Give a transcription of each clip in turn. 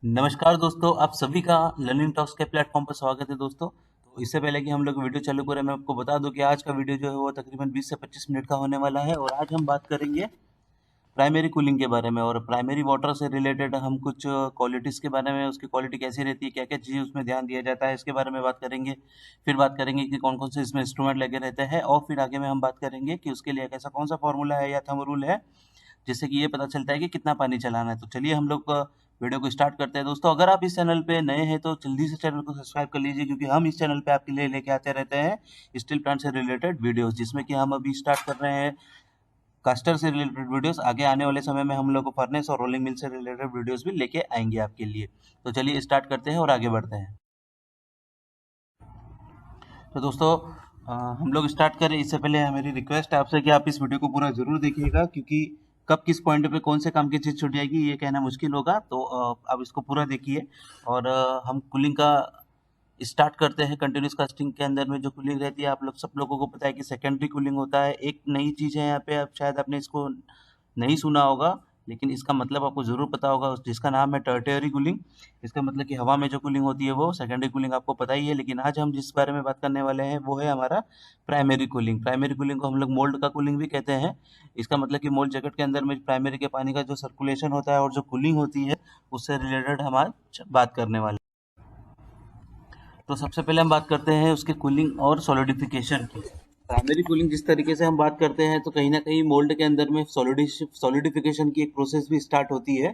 नमस्कार दोस्तों, आप सभी का लर्निंग टॉक्स के प्लेटफॉर्म पर स्वागत है दोस्तों। तो इससे पहले कि हम लोग वीडियो चालू करें, मैं आपको बता दूं कि आज का वीडियो जो है वो तकरीबन 20 से 25 मिनट का होने वाला है और आज हम बात करेंगे प्राइमरी कूलिंग के बारे में। और प्राइमरी वाटर से रिलेटेड हम कुछ क्वालिटीज़ के बारे में, उसकी क्वालिटी कैसी रहती है, क्या-क्या चीज़ें उसमें ध्यान दिया जाता है, इसके बारे में बात करेंगे। फिर बात करेंगे कि कौन-कौन से इसमें इंस्ट्रूमेंट लगे रहते हैं और फिर आगे में हम बात करेंगे कि उसके लिए एक ऐसा कौन-सा फ़ॉर्मूला है या थंब रूल है जिससे कि ये पता चलता है कि कितना पानी चलाना है। तो चलिए हम लोग वीडियो को स्टार्ट करते हैं। दोस्तों, अगर आप इस चैनल पे नए हैं तो जल्दी से चैनल को सब्सक्राइब कर लीजिए, क्योंकि हम इस चैनल पे आपके लिए लेके आते रहते हैं स्टील प्लांट से रिलेटेड वीडियोस, जिसमें कि हम अभी स्टार्ट कर रहे हैं कास्टर से रिलेटेड वीडियोस। आगे आने वाले समय में हम लोग को फर्नेस और रोलिंग मिल से रिलेटेड वीडियोस भी लेके आएंगे आपके लिए। तो चलिए स्टार्ट करते हैं और आगे बढ़ते हैं। तो दोस्तों, हम लोग स्टार्ट करें इससे पहले मेरी रिक्वेस्ट है आपसे कि आप इस वीडियो को पूरा ज़रूर देखिएगा, क्योंकि कब किस पॉइंट पे कौन से काम की चीज़ छूट जाएगी ये कहना मुश्किल होगा। तो आप इसको पूरा देखिए। और हम कूलिंग का स्टार्ट करते हैं। कंटिन्यूस कास्टिंग के अंदर में जो कूलिंग रहती है, आप लोग सब लोगों को पता है कि सेकेंडरी कूलिंग होता है। एक नई चीज़ है यहाँ पे, आप शायद आपने इसको नहीं सुना होगा, लेकिन इसका मतलब आपको ज़रूर पता होगा, जिसका नाम है टर्टियरी कूलिंग। इसका मतलब कि हवा में जो कूलिंग होती है वो सेकेंडरी कूलिंग आपको पता ही है। लेकिन आज हम जिस बारे में बात करने वाले हैं वो है हमारा प्राइमरी कूलिंग। प्राइमरी कूलिंग को हम लोग मोल्ड का कूलिंग भी कहते हैं। इसका मतलब कि मोल्ड जैकेट के अंदर में प्राइमरी के पानी का जो सर्कुलेशन होता है और जो कूलिंग होती है, उससे रिलेटेड हम आज बात करने वाले हैं। तो सबसे पहले हम बात करते हैं उसके कूलिंग और सॉलिडिफिकेशन की। प्राइमरी कूलिंग जिस तरीके से हम बात करते हैं, तो कहीं ना कहीं मोल्ड के अंदर में सॉलिडिफिकेशन की एक प्रोसेस भी स्टार्ट होती है,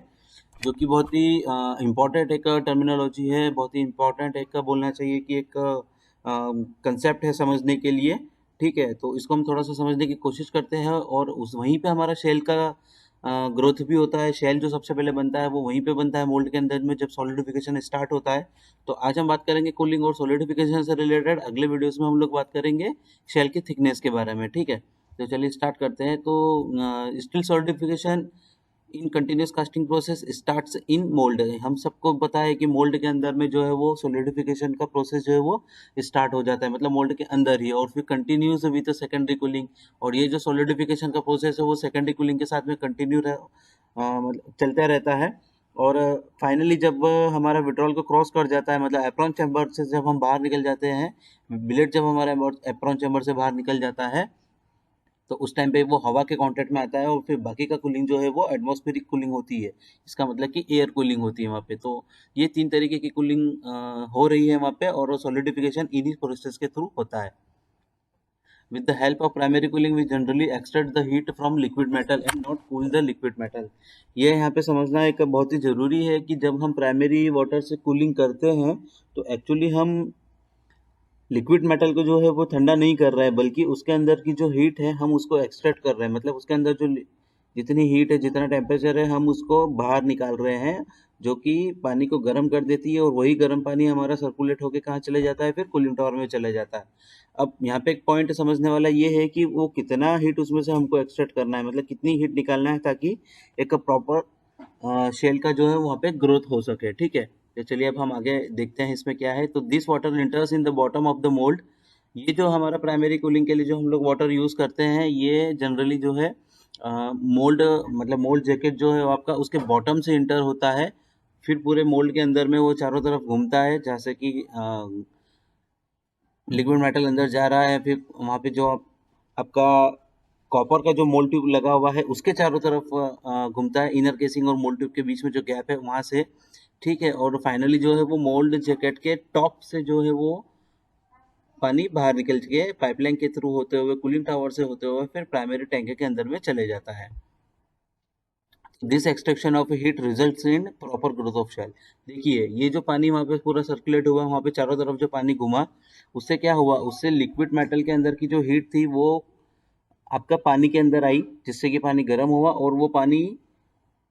जो कि बहुत ही इम्पॉर्टेंट एक टर्मिनोलॉजी है, बहुत ही इम्पॉर्टेंट एक बोलना चाहिए कि एक कंसेप्ट है समझने के लिए। ठीक है, तो इसको हम थोड़ा सा समझने की कोशिश करते हैं। और उस वहीं पे हमारा शेल का ग्रोथ भी होता है। शेल जो सबसे पहले बनता है वो वहीं पे बनता है मोल्ड के अंदर में, जब सॉलिडिफिकेशन स्टार्ट होता है। तो आज हम बात करेंगे कूलिंग और सॉलिडिफिकेशन से रिलेटेड। अगले वीडियोस में हम लोग बात करेंगे शेल की थिकनेस के बारे में। ठीक है, तो चलिए स्टार्ट करते हैं। तो still solidification in continuous casting process starts in mould. हम सबको पता है कि मोल्ड के अंदर में जो है वो सॉलिडिफिकेशन का प्रोसेस जो है वो स्टार्ट हो जाता है, मतलब मोल्ड के अंदर ही, और फिर कंटिन्यूस विद सेकेंडरी कूलिंग। और ये जो सॉलिडिफिकेशन का प्रोसेस है वो सेकेंडरी कूलिंग के साथ में कंटिन्यू मतलब चलता रहता है। और फाइनली जब हमारा विड्रॉल को क्रॉस कर जाता है, मतलब एप्रॉन चैम्बर से जब हम बाहर निकल जाते हैं, बिलेट जब हमारा एप्रॉन चैम्बर से बाहर निकल जाता है, तो उस टाइम पे वो हवा के कांटेक्ट में आता है। और फिर बाकी का कूलिंग जो है वो एटमॉस्फेरिक कूलिंग होती है। इसका मतलब कि एयर कूलिंग होती है वहाँ पे। तो ये तीन तरीके की कूलिंग हो रही है वहाँ पे, और सॉलिडिफिकेशन इन्हीं प्रोसेस के थ्रू होता है। With the help of primary cooling, we generally extract the heat from liquid metal and not cool the liquid metal. ये यहाँ पे समझना एक बहुत ही ज़रूरी है कि जब हम प्राइमरी वाटर से कूलिंग करते हैं, तो एक्चुअली हम लिक्विड मेटल को जो है वो ठंडा नहीं कर रहा है, बल्कि उसके अंदर की जो हीट है हम उसको एक्सट्रैक्ट कर रहे हैं। मतलब उसके अंदर जो जितनी हीट है, जितना टेम्परेचर है, हम उसको बाहर निकाल रहे हैं, जो कि पानी को गर्म कर देती है। और वही गर्म पानी हमारा सर्कुलेट होकर कहाँ चले जाता है, फिर कूलिंग टावर में चले जाता है। अब यहाँ पे एक पॉइंट समझने वाला ये है कि वो कितना हीट उसमें से हमको एक्सट्रैक्ट करना है, मतलब कितनी हीट निकालना है, ताकि एक प्रॉपर शेल का जो है वहाँ पे ग्रोथ हो सके। ठीक है, तो चलिए अब हम आगे देखते हैं इसमें क्या है। तो this water इंटर्स in the bottom of the mould. ये जो हमारा प्राइमरी कूलिंग के लिए जो हम लोग वाटर यूज़ करते हैं, ये जनरली जो है मोल्ड, मतलब मोल्ड जैकेट जो है वो आपका उसके बॉटम से इंटर होता है। फिर पूरे मोल्ड के अंदर में वो चारों तरफ घूमता है, जैसे कि लिक्विड मेटल अंदर जा रहा है। फिर वहाँ पे जो आपका कॉपर का जो मोल्ड ट्यूब लगा हुआ है उसके चारों तरफ घूमता है, इनर केसिंग और मोल्ड ट्यूब के बीच में जो गैप है वहाँ से। ठीक है, और फाइनली जो है वो मोल्ड जैकेट के टॉप से जो है वो पानी बाहर निकल के पाइपलाइन के थ्रू होते हुए, कूलिंग टावर से होते हुए, फिर प्राइमरी टैंक के अंदर में चले जाता है। This extraction of heat results in proper growth of shell. देखिए, ये जो पानी वहाँ पे पूरा सर्कुलेट हुआ, वहाँ पे चारों तरफ जो पानी घुमा, उससे क्या हुआ, उससे लिक्विड मेटल के अंदर की जो हीट थी वो आपका पानी के अंदर आई, जिससे कि पानी गर्म हुआ और वो पानी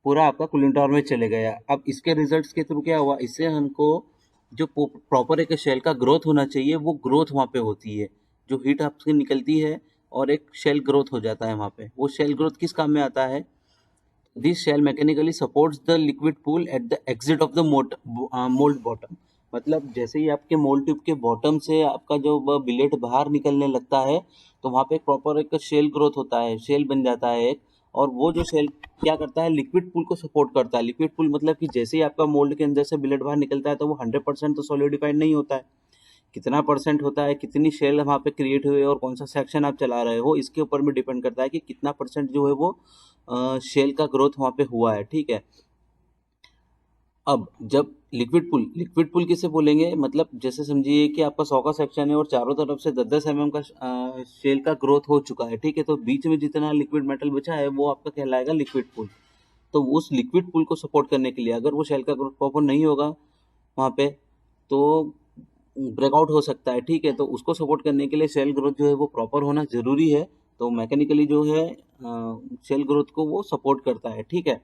पूरा आपका कूलिंग टावर में चले गया। अब इसके रिजल्ट्स के थ्रू क्या हुआ, इससे हमको जो प्रॉपर एक शेल का ग्रोथ होना चाहिए वो ग्रोथ वहाँ पे होती है, जो हीट आपसे निकलती है और एक शेल ग्रोथ हो जाता है वहाँ पे। वो शेल ग्रोथ किस काम में आता है, this shell mechanically supports the liquid pool at the exit of the mould bottom. मतलब जैसे ही आपके मोल्ड ट्यूब के बॉटम से आपका जो बिलेट बाहर निकलने लगता है, तो वहाँ पे प्रॉपर एक शेल ग्रोथ होता है, शेल बन जाता है एक। और वो जो शेल क्या करता है, लिक्विड पूल को सपोर्ट करता है। लिक्विड पूल मतलब कि जैसे ही आपका मोल्ड के अंदर से बिलेट बाहर निकलता है तो वो 100% तो सॉलिडिफाइड नहीं होता है, कितना परसेंट होता है, कितनी शेल वहाँ पे क्रिएट हुई है और कौन सा सेक्शन आप चला रहे हो, इसके ऊपर भी डिपेंड करता है कि कितना परसेंट जो है वो शेल का ग्रोथ वहाँ पे हुआ है। ठीक है, अब जब लिक्विड पूल किसे बोलेंगे, मतलब जैसे समझिए कि आपका 100 का सेक्शन है और चारों तरफ से 10-10 mm का शेल का ग्रोथ हो चुका है। ठीक है, तो बीच में जितना लिक्विड मेटल बचा है वो आपका कहलाएगा लिक्विड पूल। तो उस लिक्विड पूल को सपोर्ट करने के लिए अगर वो शेल का ग्रोथ प्रॉपर नहीं होगा वहाँ पे तो ब्रेकआउट हो सकता है। ठीक है, तो उसको सपोर्ट करने के लिए शेल ग्रोथ जो है वो प्रॉपर होना जरूरी है। तो मैकेनिकली जो है शेल ग्रोथ को वो सपोर्ट करता है। ठीक है,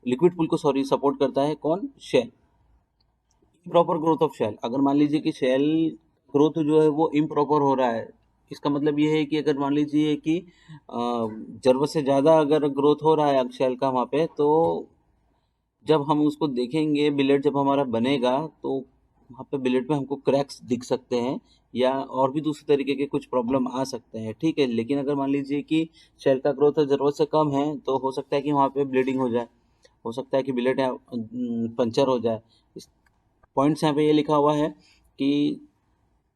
लिक्विड पूल को सपोर्ट करता है कौन, shell. Proper growth of shell, अगर मान लीजिए कि शेल ग्रोथ जो है वो इम्प्रॉपर हो रहा है, इसका मतलब ये है कि अगर मान लीजिए कि जरूरत से ज़्यादा अगर ग्रोथ हो रहा है शेल का वहाँ पे, तो जब हम उसको देखेंगे बिलेट जब हमारा बनेगा तो वहाँ पे बिलेट में हमको क्रैक्स दिख सकते हैं या और भी दूसरे तरीके के कुछ प्रॉब्लम आ सकते हैं। ठीक है, लेकिन अगर मान लीजिए कि शेल का ग्रोथ ज़रूरत से कम है तो हो सकता है कि वहाँ पे ब्लीडिंग हो जाए, हो सकता है कि बिलेट पंचर हो जाए। इस पॉइंट्स यहाँ पे ये लिखा हुआ है कि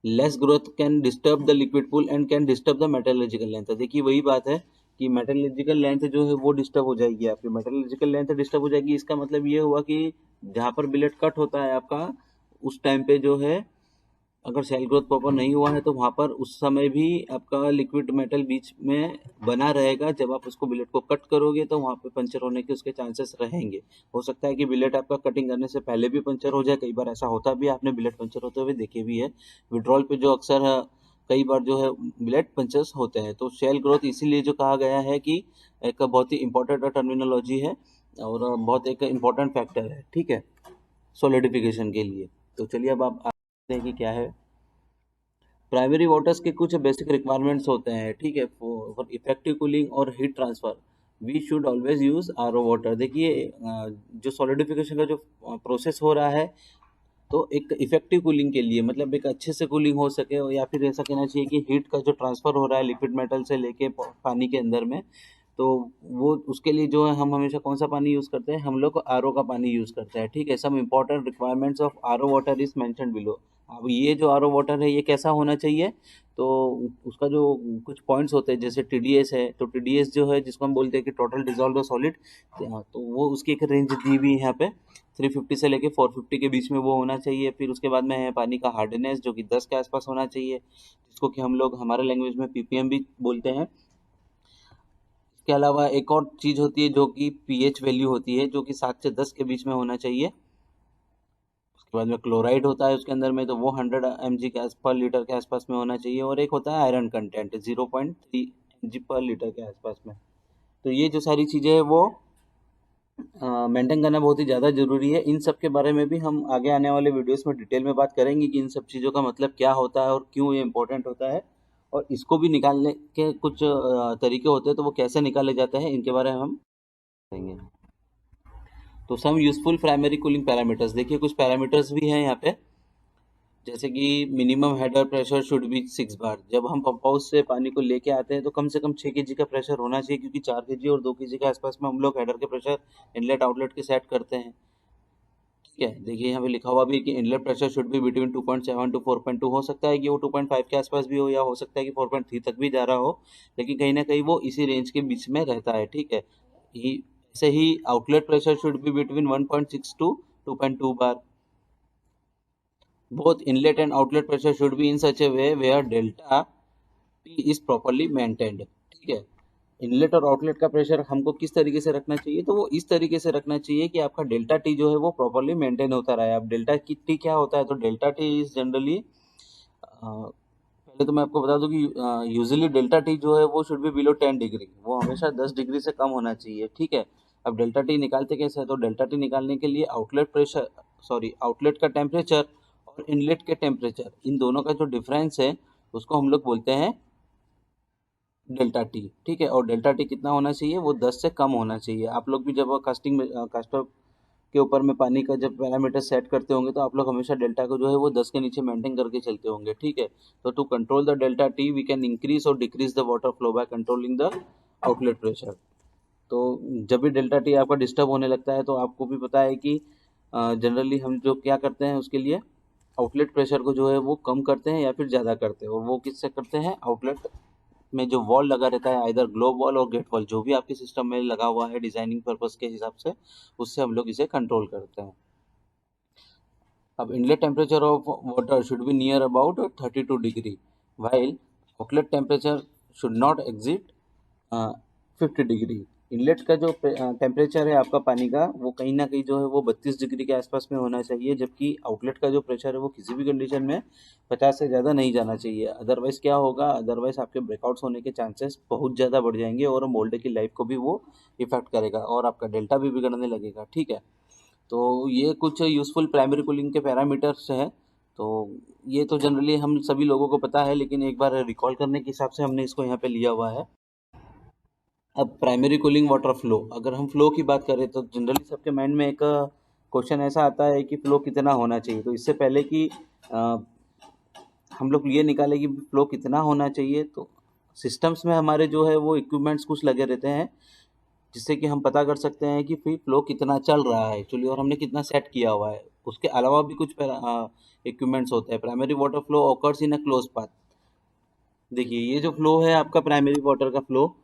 less growth can disturb the liquid pool and can disturb the metallurgical length. देखिए वही बात है कि मेटलर्जिकल लेंथ जो है वो डिस्टर्ब हो जाएगी, आपकी मेटलर्जिकल लेंथ डिस्टर्ब हो जाएगी। इसका मतलब ये हुआ कि जहाँ पर बिलेट कट होता है आपका उस टाइम पे जो है अगर सेल ग्रोथ प्रॉपर नहीं हुआ है तो वहाँ पर उस समय भी आपका लिक्विड मेटल बीच में बना रहेगा। जब आप उसको बिलेट को कट करोगे तो वहाँ पे पंचर होने के उसके चांसेस रहेंगे। हो सकता है कि बिलेट आपका कटिंग करने से पहले भी पंचर हो जाए, कई बार ऐसा होता भी है, आपने बिलेट पंचर होते हुए देखे भी है। विड्रॉल पे जो अक्सर कई बार जो है बिलेट पंचर्स होते हैं। तो शेल ग्रोथ इसीलिए जो कहा गया है कि एक बहुत ही इंपॉर्टेंट टर्मिनोलॉजी है और बहुत एक इम्पॉर्टेंट फैक्टर है। ठीक है, सॉलिडिफिकेशन के लिए। तो चलिए अब आप देखते हैं कि क्या है। प्राइमरी वाटर्स के कुछ बेसिक रिक्वायरमेंट्स होते हैं। ठीक है, फॉर इफेक्टिव कूलिंग और heat transfer we should always use RO water. देखिए जो सॉलिडिफिकेशन का जो प्रोसेस हो रहा है तो एक इफेक्टिव कूलिंग के लिए, मतलब एक अच्छे से कूलिंग हो सके या फिर ऐसा कहना चाहिए कि हीट का जो ट्रांसफर हो रहा है लिक्विड मेटल से लेके पानी के अंदर में, तो वो उसके लिए जो है हम हमेशा कौन सा पानी यूज़ करते हैं, हम लोग आरओ का पानी यूज़ करते हैं। ठीक है, some important requirements of RO water is mentioned below. अब ये जो आरओ वाटर है ये कैसा होना चाहिए, तो उसका जो कुछ पॉइंट्स होते हैं जैसे टीडीएस है, तो टीडीएस जो है जिसको हम बोलते हैं कि टोटल डिजॉल्व सॉलिड, तो वो उसकी एक रेंज दी हुई है यहाँ पे 350 से लेके 450 के बीच में वो होना चाहिए। फिर उसके बाद में है पानी का हार्डनेस जो कि 10 के आसपास होना चाहिए, जिसको कि हम लोग हमारे लैंग्वेज में पीपीएम भी बोलते हैं। इसके अलावा एक और चीज़ होती है जो कि पीएच वैल्यू होती है जो कि 7 से 10 के बीच में होना चाहिए। उसके बाद में क्लोराइड होता है उसके अंदर में, तो वो 100 mg के पर लीटर के आसपास में होना चाहिए। और एक होता है आयरन कंटेंट 0.3 mg पर लीटर के आसपास में। तो ये जो सारी चीज़ें हैं वो मेंटेन करना बहुत ही ज़्यादा ज़रूरी है। इन सब के बारे में भी हम आगे आने वाले वीडियोस में डिटेल में बात करेंगे कि इन सब चीज़ों का मतलब क्या होता है और क्यों ये इम्पोर्टेंट होता है, और इसको भी निकालने के कुछ तरीके होते हैं, तो वो कैसे निकाले जाते हैं इनके बारे में हम करेंगे। तो some useful primary cooling parameters, देखिए कुछ पैरामीटर्स भी हैं यहाँ पे, जैसे कि minimum header pressure should be 6 bar. जब हम पंप हाउस से पानी को लेके आते हैं तो कम से कम 6 kg का प्रेशर होना चाहिए, क्योंकि 4 kg और 2 kg के आसपास में हम लोग हेडर के प्रेशर इनलेट आउटलेट के सेट करते हैं। ठीक है, देखिए यहाँ पे लिखा हुआ भी है कि inlet pressure should be between 2.7 to 4.2। हो सकता है कि वो 2.5 के आसपास भी हो या हो सकता है कि 4.3 तक भी जा रहा हो, लेकिन कहीं ना कहीं वो इसी रेंज के बीच में रहता है। ठीक है, ऐसे ही outlet pressure should be between 1.6 to 2.2 bar. Both inlet and outlet pressure should be in such a way where delta T is properly maintained। ठीक है, इनलेट और आउटलेट का प्रेशर हमको किस तरीके से रखना चाहिए, तो वो इस तरीके से रखना चाहिए कि आपका डेल्टा टी जो है वो प्रॉपरली मेंटेन होता रहे। अब डेल्टा टी क्या होता है, तो डेल्टा टी इज जनरली, पहले तो मैं आपको बता दूं कि यूजुअली डेल्टा टी जो है वो शुड बी बिलो 10 डिग्री, वो हमेशा 10 डिग्री से कम होना चाहिए। ठीक है, अब डेल्टा टी निकालते कैसे है, तो डेल्टा टी निकालने के लिए आउटलेट का टेम्परेचर और इनलेट के टेम्परेचर, इन दोनों का जो डिफरेंस है उसको हम लोग बोलते हैं डेल्टा टी। ठीक है, और डेल्टा टी कितना होना चाहिए, वो 10 से कम होना चाहिए। आप लोग भी जब कास्टिंग में कास्टर के ऊपर में पानी का जब पैरामीटर सेट करते होंगे तो आप लोग हमेशा डेल्टा को जो है वो 10 के नीचे मेंटेन करके चलते होंगे। ठीक है, तो to control the delta T we can increase और decrease the water flow by controlling the outlet pressure. तो जब भी डेल्टा टी आपका डिस्टर्ब होने लगता है तो आपको भी पता है कि जनरली हम जो क्या करते हैं उसके लिए आउटलेट प्रेशर को जो है वो कम करते हैं या फिर ज़्यादा करते हैं, और वो किससे करते हैं, आउटलेट में जो वॉल लगा रहता है, आइदर ग्लोब वॉल और गेट वॉल, जो भी आपके सिस्टम में लगा हुआ है डिजाइनिंग पर्पस के हिसाब से, उससे हम लोग इसे कंट्रोल करते हैं। अब inlet temperature of water should be near about 32 degree, while outlet temperature should not exit 50 degree. Inlet का जो टेम्परेचर है आपका पानी का, वो कहीं ना कहीं जो है वो 32 डिग्री के आसपास में होना चाहिए, जबकि आउटलेट का जो प्रेशर है वो किसी भी कंडीशन में 50 से ज़्यादा नहीं जाना चाहिए। अदरवाइज़ क्या होगा, अदरवाइज़ आपके ब्रेकआउट्स होने के चांसेस बहुत ज़्यादा बढ़ जाएंगे और मोल्ड की लाइफ को भी वो इफेक्ट करेगा और आपका डेल्टा भी बिगड़ने लगेगा। ठीक है, तो ये कुछ यूज़फुल प्राइमरी कूलिंग के पैरामीटर्स हैं। तो ये तो जनरली हम सभी लोगों को पता है, लेकिन एक बार रिकॉल करने के हिसाब से हमने इसको यहाँ पे लिया हुआ है। अब प्राइमरी कूलिंग वाटर फ्लो, अगर हम फ्लो की बात करें तो जनरली सबके माइंड में एक क्वेश्चन ऐसा आता है कि फ्लो कितना होना चाहिए। तो इससे पहले कि हम लोग ये निकालें कि फ्लो कितना होना चाहिए, तो सिस्टम्स में हमारे जो है वो इक्विपमेंट्स कुछ लगे रहते हैं जिससे कि हम पता कर सकते हैं कि फिर फ्लो कितना चल रहा है एक्चुअली और हमने कितना सेट किया हुआ है। उसके अलावा भी कुछ इक्विपमेंट्स होते हैं। Primary water flow occurs in a close path. देखिए, ये जो फ्लो है आपका प्राइमरी वाटर का फ्लो,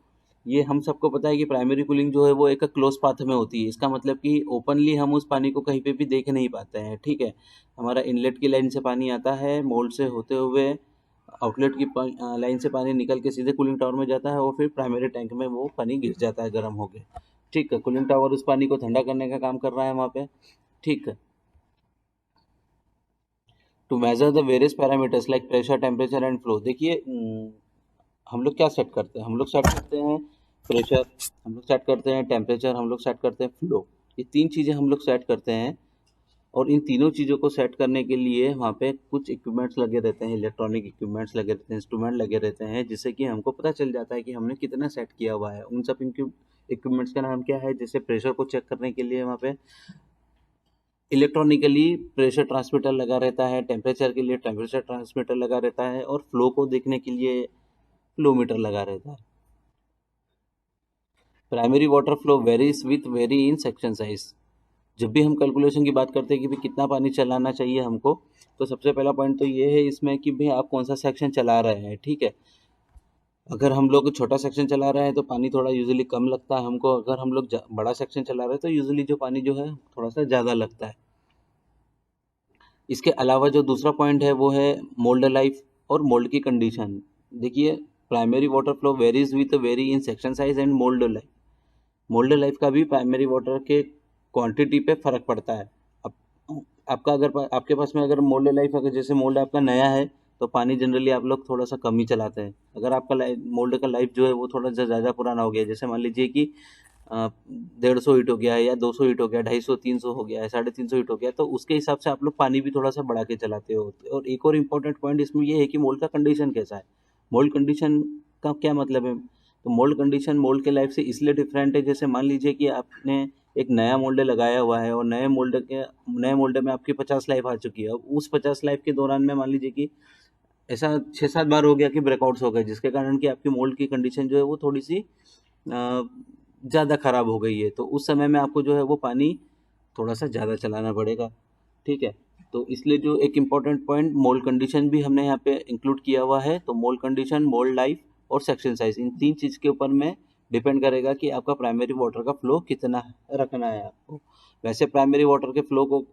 ये हम सबको पता है कि प्राइमरी कूलिंग जो है वो एक क्लोज पाथ में होती है। इसका मतलब कि ओपनली हम उस पानी को कहीं पे भी देख नहीं पाते हैं। ठीक है, हमारा इनलेट की लाइन से पानी आता है, मोल्ड से होते हुए आउटलेट की लाइन से पानी निकल के सीधे कूलिंग टावर में जाता है और फिर प्राइमरी टैंक में वो पानी गिर जाता है गर्म होके। ठीक है, कूलिंग टावर उस पानी को ठंडा करने का काम कर रहा है वहाँ पे। ठीक है, to measure the various parameters like pressure, temperature and flow. देखिए, हम लोग क्या सेट करते हैं, हम लोग सेट करते हैं प्रेशर, हम लोग सेट करते हैं टेम्परेचर, हम लोग सेट करते हैं फ्लो। ये तीन चीज़ें हम लोग सेट करते हैं, और इन तीनों चीज़ों को सेट करने के लिए वहाँ पे कुछ इक्विपमेंट्स लगे रहते हैं, इलेक्ट्रॉनिक इक्विपमेंट्स लगे रहते हैं, इंस्ट्रूमेंट लगे रहते हैं, जिससे कि हमको पता चल जाता है कि हमने कितना सेट किया हुआ है। उन सब इक्विपमेंट्स का नाम क्या है, जैसे प्रेशर को चेक करने के लिए वहाँ पे इलेक्ट्रॉनिकली प्रेशर ट्रांसमीटर लगा रहता है, टेम्परेचर के लिए टेम्परेचर ट्रांसमीटर लगा रहता है, और फ्लो को देखने के लिए फ्लो मीटर लगा रहता है। Primary water flow varies with very in section size. जब भी हम कैलकुलेशन की बात करते हैं कि भाई कितना पानी चलाना चाहिए हमको, तो सबसे पहला पॉइंट तो ये है इसमें कि भाई आप कौन सा सेक्शन चला रहे हैं। ठीक है, अगर हम लोग छोटा सेक्शन चला रहे हैं तो पानी थोड़ा यूजुअली कम लगता है हमको, अगर हम लोग बड़ा सेक्शन चला रहे हैं तो यूजुअली जो पानी जो है थोड़ा सा ज़्यादा लगता है। इसके अलावा जो दूसरा पॉइंट है वो है मोल्ड लाइफ और मोल्ड की कंडीशन। देखिए, primary water flow varies with very in section size and mould life. Mould life का भी प्राइमरी वाटर के क्वांटिटी पे फर्क पड़ता है। अब आपका अगर आपके पास में अगर मोल्ड लाइफ, अगर जैसे मोल्ड आपका नया है तो पानी जनरली आप लोग थोड़ा सा कम ही चलाते हैं। अगर आपका मोल्ड का लाइफ जो है वो थोड़ा सा ज़्यादा पुराना हो गया, जैसे मान लीजिए कि 150 हीट हो गया है या 200 हीट हो गया, 250 300 हो गया है, 350 हीट हो गया, तो उसके हिसाब से आप लोग पानी भी थोड़ा सा बढ़ा के चलाते हो। और एक और इम्पोर्टेंट पॉइंट इसमें ये है कि मोल्ड का कंडीशन कैसा है। मोल्ड कंडीशन का क्या मतलब है, तो मोल्ड कंडीशन मोल्ड के लाइफ से इसलिए डिफरेंट है, जैसे मान लीजिए कि आपने एक नया मोल्ड लगाया हुआ है और नए मोल्ड में आपकी 50 लाइफ आ चुकी है। अब उस 50 लाइफ के दौरान में मान लीजिए कि ऐसा 6-7 बार हो गया कि ब्रेकआउट्स हो गए, जिसके कारण कि आपकी मोल्ड की कंडीशन जो है वो थोड़ी सी ज़्यादा ख़राब हो गई है। तो उस समय में आपको जो है वो पानी थोड़ा सा ज़्यादा चलाना पड़ेगा। ठीक है, तो इसलिए जो एक इम्पॉर्टेंट पॉइंट मोल्ड कंडीशन भी हमने यहाँ पे इंक्लूड किया हुआ है। तो मोल्ड कंडीशन, मोल्ड लाइफ और सेक्शन साइज, इन तीन चीज़ के ऊपर में डिपेंड करेगा कि आपका प्राइमरी वाटर का फ्लो कितना रखना है आपको। वैसे प्राइमरी वाटर के फ्लो को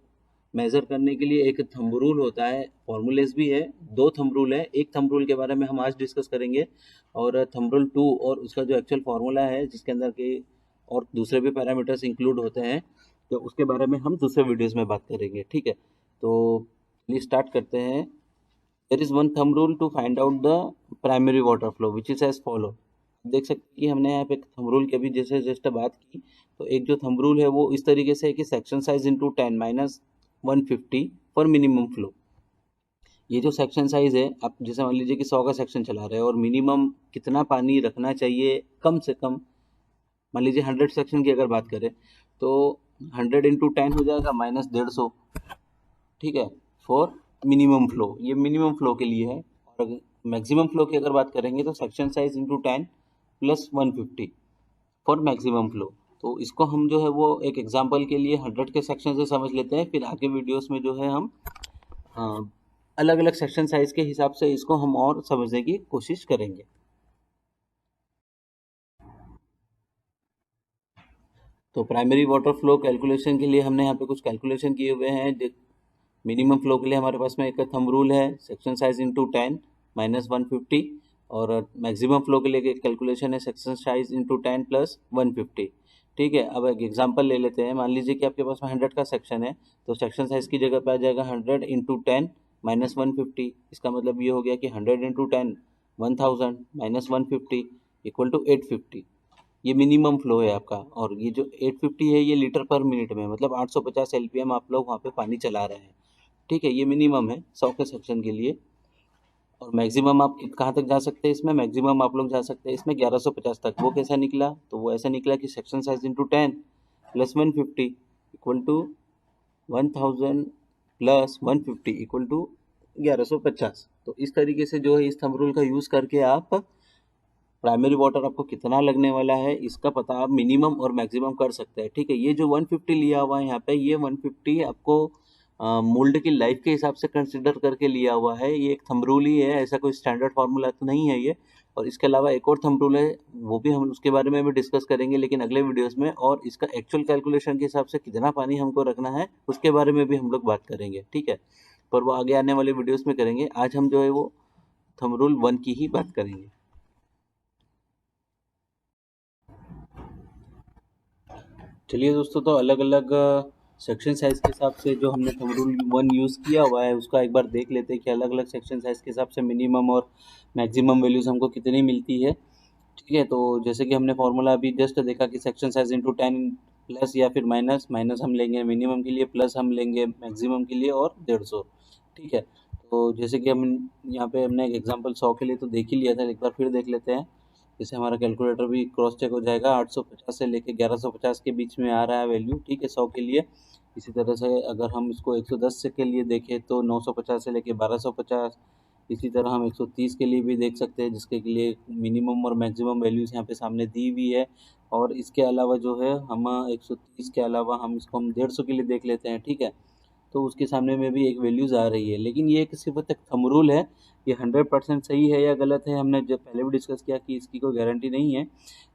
मेज़र करने के लिए एक थंब रूल होता है, फॉर्मूलेस भी है, 2 थंब रूल है। एक थंब रूल के बारे में हम आज डिस्कस करेंगे, और थंब रूल 2 और उसका जो एक्चुअल फार्मूला है जिसके अंदर के और दूसरे भी पैरामीटर्स इंक्लूड होते हैं, तो उसके बारे में हम दूसरे वीडियोस में बात करेंगे। ठीक है, तो चलिए स्टार्ट करते हैं। There is one thumb rule to find out the primary water flow which is as follow. देख सकते हैं कि हमने यहाँ पे थंब रूल की अभी जैसे जस्ट बात की, तो एक जो थंब रूल है वो इस तरीके से है कि section size into 10 minus 150 for minimum flow. ये जो सेक्शन साइज है, आप जैसे मान लीजिए कि 100 का सेक्शन चला रहे हैं और मिनिमम कितना पानी रखना चाहिए कम से कम, मान लीजिए 100 सेक्शन की अगर बात करें तो 100 इंटू 10 हो जाएगा माइनस 150। ठीक है, फॉर मिनिमम फ्लो, ये मिनिमम फ्लो के लिए है। और मैक्सिमम फ्लो की अगर बात करेंगे तो section size into 10 plus 150। For maximum flow. तो इसको हम जो है वो एक एग्जांपल के लिए 100 के सेक्शन से समझ लेते हैं, फिर आगे वीडियोस में जो है हम अलग अलग सेक्शन साइज के हिसाब से इसको हम और समझने की कोशिश करेंगे। तो प्राइमरी वाटर फ्लो कैलकुलेशन के लिए हमने यहाँ पे कुछ कैलकुलेशन किए हुए हैं। मिनिमम फ्लो के लिए हमारे पास में एक थंब रूल है, सेक्शन साइज इंटू 10 माइनस 150, और मैक्सिमम फ्लो के लिए कैलकुलेशन है सेक्शन साइज इंटू 10 प्लस 150। ठीक है, अब एक एग्जांपल ले लेते हैं। मान लीजिए कि आपके पास में 100 का सेक्शन है, तो सेक्शन साइज की जगह पे आ जाएगा 100 इंटू 10 माइनस 150। इसका मतलब ये हो गया कि 100 इंटू 10 1000 माइनस 150 इक्वल टू 850। ये मिनिमम फ्लो है आपका, और ये जो 850 है ये लीटर पर मिनट में, मतलब 850 एलपीएम आप लोग वहाँ पे पानी चला रहे हैं। ठीक है, ये मिनिमम है 100 के सेक्शन के लिए। और मैक्सिमम आप कहाँ तक जा सकते हैं इसमें? मैक्सिमम आप लोग जा सकते हैं इसमें 1150 तक। वो कैसा निकला? तो वो ऐसा निकला कि section size into 10 plus 150 equal to 1000 plus 150 equal to 1150। तो इस तरीके से जो है इस थंब रूल का यूज़ करके आप प्राइमरी वाटर आपको कितना लगने वाला है इसका पता आप मिनिमम और मैक्सिमम कर सकते हैं। ठीक है, ये जो 150 लिया हुआ है यहाँ पे, ये 150 आपको मोल्ड की लाइफ के हिसाब से कंसिडर करके लिया हुआ है। ये एक थंब रूल ही है, ऐसा कोई स्टैंडर्ड फार्मूला तो नहीं है ये। और इसके अलावा एक और थंब रूल है, वो भी हम उसके बारे में भी डिस्कस करेंगे लेकिन अगले वीडियोस में। और इसका एक्चुअल कैलकुलेशन के हिसाब से कितना पानी हमको रखना है उसके बारे में भी हम लोग बात करेंगे। ठीक है, पर वो आगे आने वाले वीडियोस में करेंगे। आज हम जो है वो थंब रूल 1 की ही बात करेंगे। चलिए दोस्तों, तो अलग अलग सेक्शन साइज के हिसाब से जो हमने थंब रूल 1 यूज़ किया हुआ है उसका एक बार देख लेते हैं कि अलग अलग सेक्शन साइज के हिसाब से मिनिमम और मैक्सिमम वैल्यूज़ हमको कितनी मिलती है। ठीक है, तो जैसे कि हमने फार्मूला अभी जस्ट देखा कि सेक्शन साइज इंटू 10 प्लस या फिर माइनस, माइनस हम लेंगे मिनिमम के लिए, प्लस हम लेंगे मैक्सिमम के लिए, और 150। ठीक है, तो जैसे कि हम यहाँ पे हमने एक एग्जांपल 100 के लिए तो देख ही लिया था, एक बार फिर देख लेते हैं। जैसे हमारा कैलकुलेटर भी क्रॉस चेक हो जाएगा। 850 से लेके 1150 के बीच में आ रहा है वैल्यू। ठीक है, 100 के लिए। इसी तरह से अगर हम इसको 110 से के लिए देखें तो 950 से लेके 1250। इसी तरह हम 130 के लिए भी देख सकते हैं, जिसके लिए मिनिमम और मैक्सिमम वैल्यूज़ यहाँ पे सामने दी हुई है। और इसके अलावा जो है हम 130 के अलावा हम इसको हम 150 के लिए देख लेते हैं। ठीक है, तो उसके सामने में भी एक वैल्यूज़ आ रही है, लेकिन ये एक सिर्फ एक थंब रूल है। ये 100% सही है या गलत है हमने जब पहले भी डिस्कस किया कि इसकी कोई गारंटी नहीं है,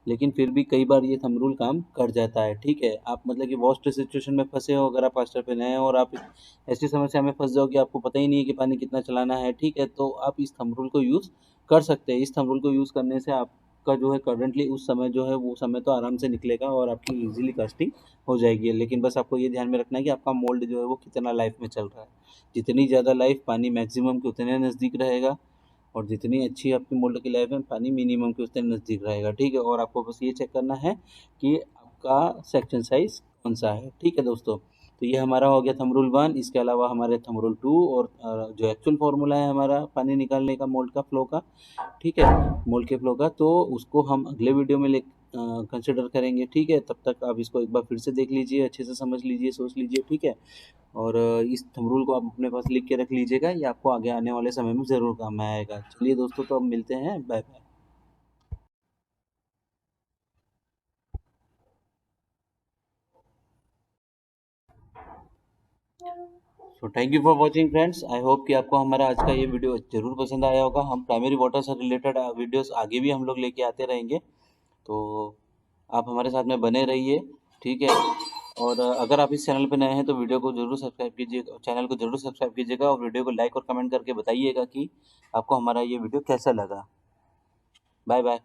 लेकिन फिर भी कई बार ये थंब रूल काम कर जाता है। ठीक है, आप मतलब कि वर्स्ट सिचुएशन में फंसे हो, अगर आप मास्टर पे नए हो और आप ऐसी समस्या में फंस जाओ कि आपको पता ही नहीं है कि पानी कितना चलाना है। ठीक है, तो आप इस थंब रूल को यूज़ कर सकते हैं। इस थंब रूल को यूज़ करने से आपका जो है करंटली उस समय जो है वो समय तो आराम से निकलेगा और आपकी ईजिली कास्टिंग हो जाएगी। लेकिन बस आपको ये ध्यान में रखना है कि आपका मोल्ड जो है वो कितना लाइफ में चल रहा है। जितनी ज़्यादा लाइफ पानी मैक्सिमम के उतने नज़दीक रहेगा, और जितनी अच्छी आपकी मोल्ड की लाइफ है पानी मिनिमम के उतने नज़दीक रहेगा। ठीक है, और आपको बस ये चेक करना है कि आपका सेक्शन साइज कौन सा है। ठीक है दोस्तों, तो ये हमारा हो गया थंब रूल 1। इसके अलावा हमारे थंब रूल 2 और जो एक्चुअल फार्मूला है हमारा पानी निकालने का मोल्ड का फ्लो का, ठीक है, मोल्ड के फ्लो का, तो उसको हम अगले वीडियो में ले कंसिडर करेंगे। ठीक है, तब तक आप इसको एक बार फिर से देख लीजिए, अच्छे से समझ लीजिए, सोच लीजिए। ठीक है, और इस थंब रूल को आप अपने पास लिख के रख लीजिएगा, ये आपको आगे आने वाले समय में ज़रूर काम में आएगा। चलिए दोस्तों, तो अब मिलते हैं, bye bye. So thank you for watching friends. I hope कि आपको हमारा आज का ये वीडियो ज़रूर पसंद आया होगा। हम प्राइमरी वाटर से रिलेटेड वीडियोस आगे भी हम लोग लेके आते रहेंगे, तो आप हमारे साथ में बने रहिए। ठीक है, और अगर आप इस चैनल पर नए हैं तो वीडियो को जरूर सब्सक्राइब कीजिएगा, चैनल को जरूर सब्सक्राइब कीजिएगा, और वीडियो को लाइक और कमेंट करके बताइएगा कि आपको हमारा ये वीडियो कैसा लगा। Bye bye.